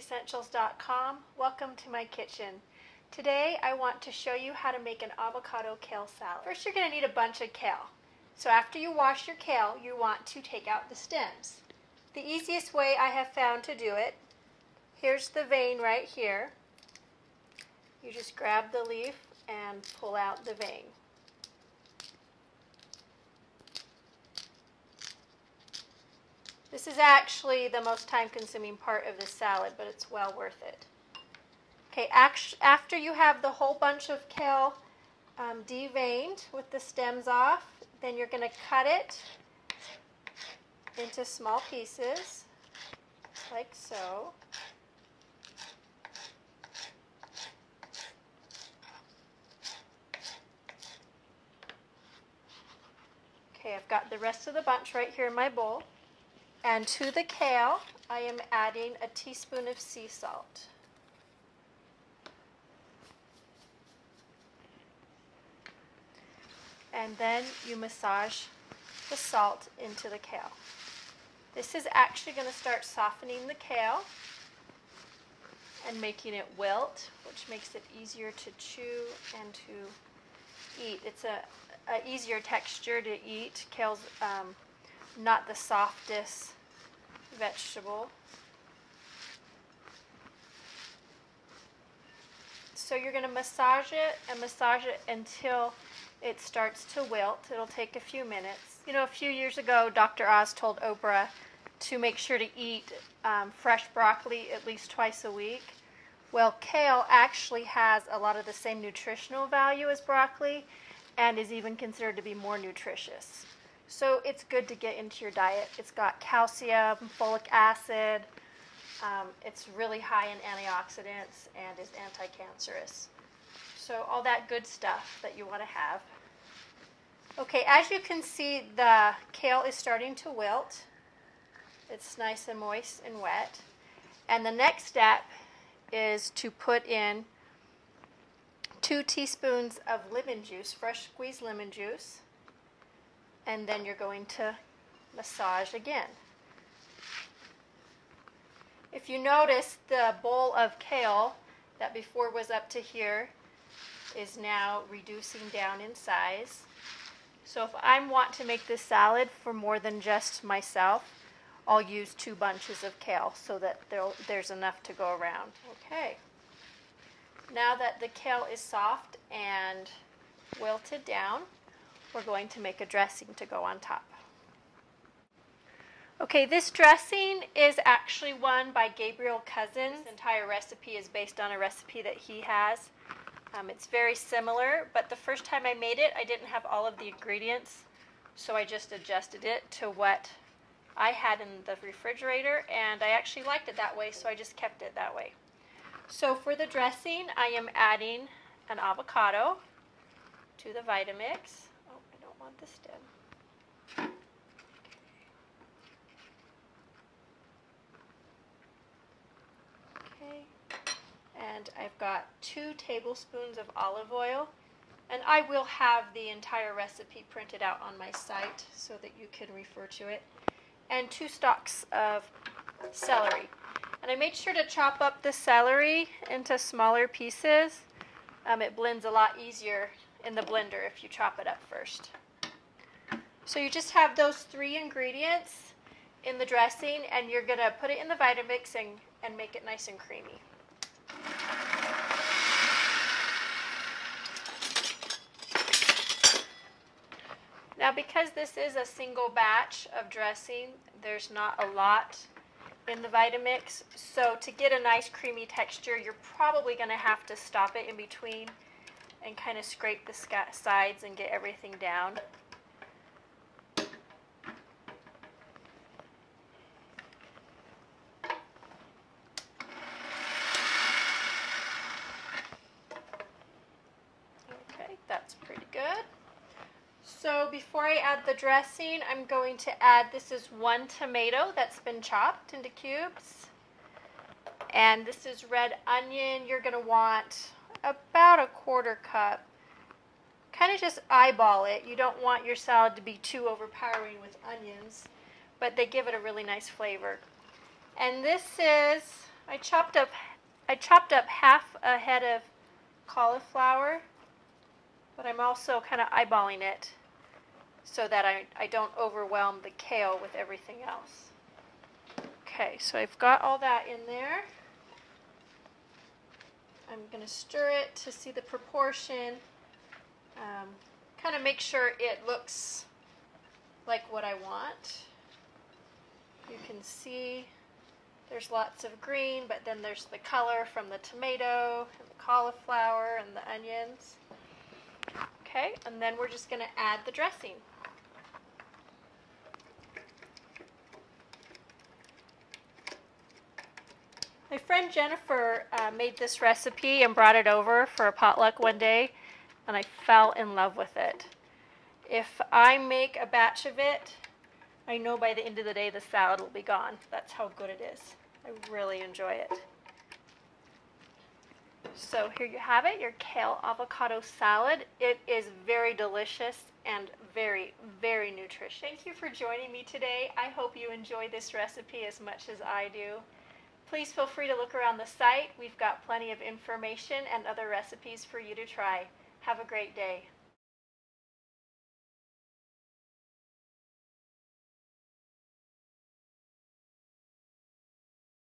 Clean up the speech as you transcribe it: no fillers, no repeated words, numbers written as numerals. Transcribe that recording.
healthyessentials.com. Welcome to my kitchen. Today I want to show you how to make an avocado kale salad. First you're going to need a bunch of kale. So after you wash your kale, you want to take out the stems. The easiest way I have found to do it, here's the vein right here. You just grab the leaf and pull out the vein. This is actually the most time-consuming part of this salad, but it's well worth it. Okay, after you have the whole bunch of kale deveined with the stems off, then you're going to cut it into small pieces, like so. Okay, I've got the rest of the bunch right here in my bowl. And to the kale, I am adding a teaspoon of sea salt. And then you massage the salt into the kale. This is actually going to start softening the kale and making it wilt, which makes it easier to chew and to eat. It's a easier texture to eat. Kale's not the softest vegetable. So you're going to massage it until it starts to wilt. It'll take a few minutes. You know, a few years ago, Dr. Oz told Oprah to make sure to eat fresh broccoli at least twice a week. Well, kale actually has a lot of the same nutritional value as broccoli and is even considered to be more nutritious. So it's good to get into your diet. It's got calcium, folic acid. It's really high in antioxidants and is anti-cancerous. So all that good stuff that you want to have. Okay, as you can see, the kale is starting to wilt. It's nice and moist and wet. And the next step is to put in 2 teaspoons of lemon juice, fresh squeezed lemon juice. And then you're going to massage again. If you notice, the bowl of kale that before was up to here is now reducing down in size. So if I want to make this salad for more than just myself, I'll use 2 bunches of kale so that there's enough to go around. Okay. Now that the kale is soft and wilted down, we're going to make a dressing to go on top. Okay, this dressing is actually one by Gabriel Cousins. This entire recipe is based on a recipe that he has. It's very similar, but the first time I made it, I didn't have all of the ingredients, so I just adjusted it to what I had in the refrigerator, and I actually liked it that way, so I just kept it that way. So for the dressing, I am adding an avocado to the Vitamix. Oh, I don't want the stem. Okay. And I've got 2 tablespoons of olive oil, and I will have the entire recipe printed out on my site so that you can refer to it, and 2 stalks of celery. And I made sure to chop up the celery into smaller pieces. It blends a lot easier in the blender if you chop it up first. So you just have those 3 ingredients in the dressing, and you're going to put it in the Vitamix and make it nice and creamy. Now, because this is a single batch of dressing, there's not a lot in the Vitamix, so to get a nice creamy texture, you're probably going to have to stop it in between and kind of scrape the sides and get everything down. Okay, that's pretty good. So before I add the dressing, I'm going to add, this is 1 tomato that's been chopped into cubes. And this is red onion. You're going to want about 1/4 cup. Kind of just eyeball it. You don't want your salad to be too overpowering with onions, but they give it a really nice flavor. And this is I chopped up half a head of cauliflower, but I'm also kind of eyeballing it so that I don't overwhelm the kale with everything else. Okay, so I've got all that in there. I'm going to stir it to see the proportion. Kind of make sure it looks like what I want. You can see there's lots of green, but then there's the color from the tomato and the cauliflower and the onions. Okay, and then we're just going to add the dressing. My friend Jennifer made this recipe and brought it over for a potluck one day, and I fell in love with it. If I make a batch of it, I know by the end of the day the salad will be gone. That's how good it is. I really enjoy it. So here you have it, your kale avocado salad. It is very delicious and very, very nutritious. Thank you for joining me today. I hope you enjoy this recipe as much as I do. Please feel free to look around the site. We've got plenty of information and other recipes for you to try. Have a great day.